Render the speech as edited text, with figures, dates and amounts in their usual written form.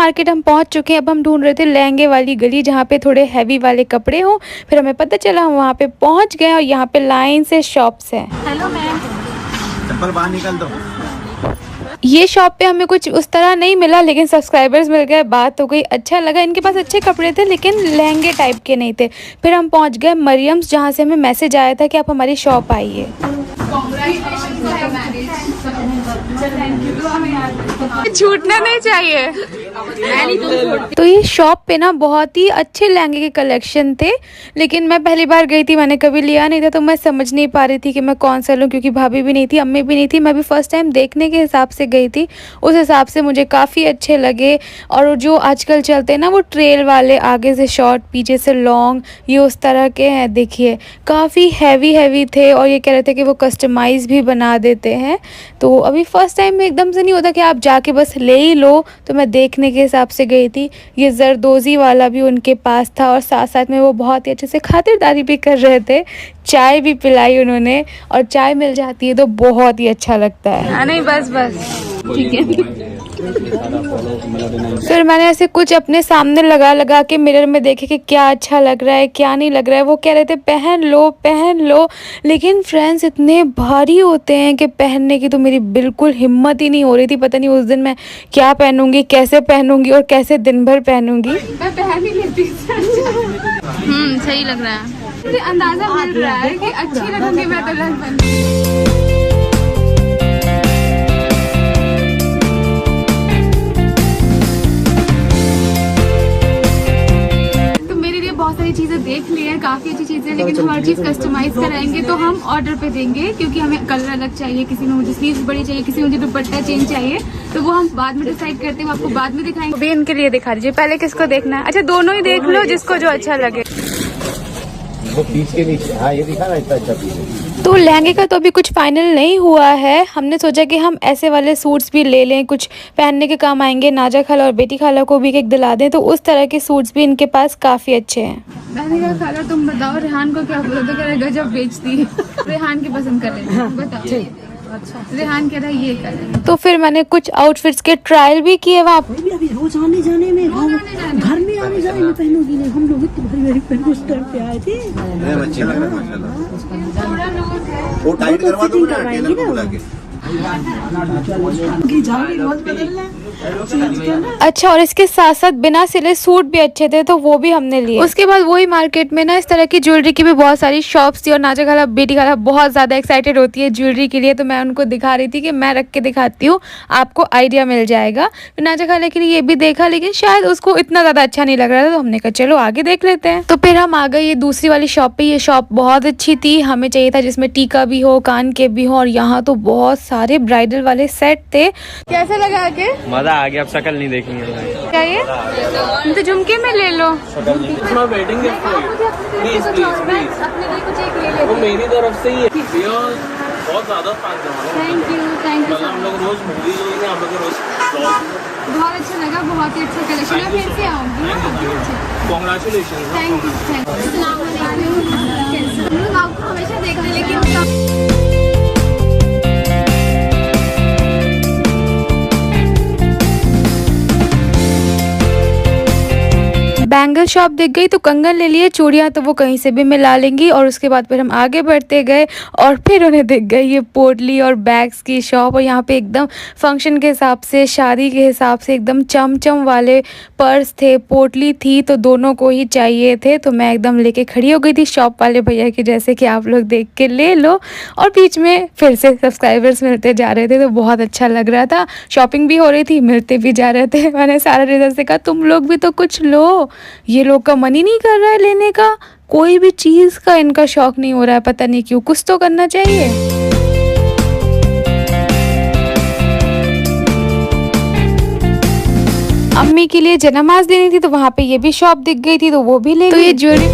Market हम पहुंच चुके हैं। अब हम ढूंढ रहे थे लहंगे वाली गली जहाँ पे थोड़े हैवी वाले कपड़े हों। फिर हमें पता चला हम वहाँ पे पहुंच गए और यहाँ पे लाइन से शॉप्स हैं। हेलो मैम, चप्पल बाहर निकाल दो। ये शॉप पे हमें कुछ उस तरह नहीं मिला, लेकिन सब्सक्राइबर्स मिल गए, बात हो गई, अच्छा लगा। इनके पास अच्छे कपड़े थे लेकिन लहंगे टाइप के नहीं थे। फिर हम पहुंच गए मरियम्स, जहाँ से हमें मैसेज आया था कि आप हमारी शॉप आइए। छूटना नहीं चाहिए। तो ये शॉप पे ना बहुत ही अच्छे लहंगे के कलेक्शन थे, लेकिन मैं पहली बार गई थी, मैंने कभी लिया नहीं था, तो मैं समझ नहीं पा रही थी कि मैं कौन सा लूँ, क्योंकि भाभी भी नहीं थी, अम्मी भी नहीं थी। मैं भी फर्स्ट टाइम देखने के हिसाब से गई थी, उस हिसाब से मुझे काफ़ी अच्छे लगे। और जो आजकल चलते हैं ना वो ट्रेल वाले, आगे से शॉर्ट पीछे से लॉन्ग, ये उस तरह के हैं। देखिए काफ़ी हैवी थे और ये कह रहे थे कि वो कस्टमाइज़ भी बना देते हैं। तो अभी फर्स्ट टाइम में एकदम से नहीं होता कि आप जाके बस ले ही लो, तो मैं देखने के हिसाब से गई थी। ये जरदोज़ी वाला भी उनके पास था और साथ साथ में वो बहुत ही अच्छे से खातिरदारी भी कर रहे थे। चाय भी पिलाई उन्होंने, और चाय मिल जाती है तो बहुत ही अच्छा लगता है। नहीं बस ठीक है। फिर मैंने ऐसे कुछ अपने सामने लगा के मिरर में देखे कि क्या अच्छा लग रहा है क्या नहीं लग रहा है। वो कह रहे थे पहन लो, लेकिन फ्रेंड्स इतने भारी होते हैं कि पहनने की तो मेरी बिल्कुल हिम्मत ही नहीं हो रही थी। पता नहीं उस दिन मैं क्या पहनूंगी, कैसे पहनूंगी और कैसे दिन भर पहनूंगी। मैं पहन ही लेती। सही लग रहा है, मुझे अंदाजा मिल रहा है कि अच्छी लगूंगी मैं तो लग बन। बहुत सारी चीजें देख ली है, काफी अच्छी चीजें, लेकिन हम हर चीज कस्टमाइज कराएंगे तो हम ऑर्डर पे देंगे, क्योंकि हमें कलर अलग चाहिए, किसी में मुझे स्लीव्स बड़ी चाहिए, किसी में मुझे दुपट्टा चेंज चाहिए, तो वो हम बाद में डिसाइड करते हैं, आपको बाद में दिखाएंगे। अभी इनके लिए दिखा दीजिए, पहले किसको देखना है? अच्छा दोनों ही देख लो, जिसको जो अच्छा लगे। वो पीस के नीचे, हाँ ये दिखा ना, इतना अच्छा पीस। तो लहंगे का तो अभी कुछ फाइनल नहीं हुआ है। हमने सोचा कि हम ऐसे वाले सूट्स भी ले लें, कुछ पहनने के काम आएंगे। नाजा खाला और बेटी खाला को भी एक दिला दें, तो उस तरह के सूट्स भी इनके पास काफ़ी अच्छे हैं। नाजा खाला तुम बताओ, रेहान को क्या पसंद है? गजब बेचती है। रेहान की पसंद कर लेना, बताओ। अच्छा, रेहान कह रहा है ये कलर। तो फिर मैंने कुछ आउटफिट्स के ट्रायल भी किए वहाँ। अभी रोज आने जाने में, घर में आने जाने में पहनोगी नहीं। हम लोग इतनी भारी पहन उस टाइम पे आए थे। अच्छे लग रहे हैं माशाल्लाह। वो टाइट करवा दो ना, टेलर को बुला के। अच्छा, और इसके साथ साथ बिना सिले सूट भी अच्छे थे, तो वो भी हमने लिए। उसके बाद वही मार्केट में ना इस तरह की ज्वेलरी की भी बहुत सारी शॉप्स थी, और नाजा खाला बेटी खाला बहुत ज़्यादा एक्साइटेड होती है ज्वेलरी के लिए, तो मैं उनको दिखा रही थी कि मैं रख के दिखाती हूँ, आपको आइडिया मिल जाएगा। फिर नाजा खाला के लिए ये भी देखा, लेकिन शायद उसको इतना ज़्यादा अच्छा नहीं लग रहा था, तो हमने कहा चलो आगे देख लेते हैं। तो फिर हम आ गए ये दूसरी वाली शॉप पे। ये शॉप बहुत अच्छी थी, हमें चाहिए था जिसमें टीका भी हो, कान के भी हो, और यहाँ तो बहुत सारे ब्राइडल वाले सेट थे। कैसे लगा के? मजा आ गया, अब शक्ल नहीं देखेंगे। क्या ये? तो झुमके में ले लो। वेडिंग गिफ्ट प्लीज प्लीज, वो मेरी तरफ से ही है। बहुत ज्यादा थैंक यू हम लोग रोज मूवी जोएंगे, हम लोग रोज बहुत अच्छा लगा, बहुत ही अच्छा कलेक्शन है। फिर से आऊंगी। कॉन्ग्रेचुलेशन। Thank you. हम लोग आपको हमेशा देखने, लेकिन बैंगल शॉप दिख गई तो कंगन ले लिए, चूड़ियाँ तो वो कहीं से भी मिला लेंगी। और उसके बाद फिर हम आगे बढ़ते गए और फिर उन्हें दिख गई ये पोटली और बैग्स की शॉप। और यहाँ पे एकदम फंक्शन के हिसाब से, शादी के हिसाब से एकदम चमचम वाले पर्स थे, पोटली थी, तो दोनों को ही चाहिए थे। तो मैं एकदम लेके खड़ी हो गई थी शॉप वाले भैया की, जैसे कि आप लोग देख के ले लो। और बीच में फिर से सब्सक्राइबर्स मिलते जा रहे थे, तो बहुत अच्छा लग रहा था। शॉपिंग भी हो रही थी, मिलते भी जा रहे थे। मैंने सारा रिजल्ट से कहा तुम लोग भी तो कुछ लो, ये लोग का मन ही नहीं कर रहा है लेने का, कोई भी चीज़ का इनका शौक नहीं हो रहा है, पता नहीं क्यों। कुछ तो करना चाहिए। अम्मी के लिए जनामाज लेनी थी, तो वहाँ पे ये भी शॉप दिख गई थी, तो वो भी ले ली। तो ये ज्वेलरी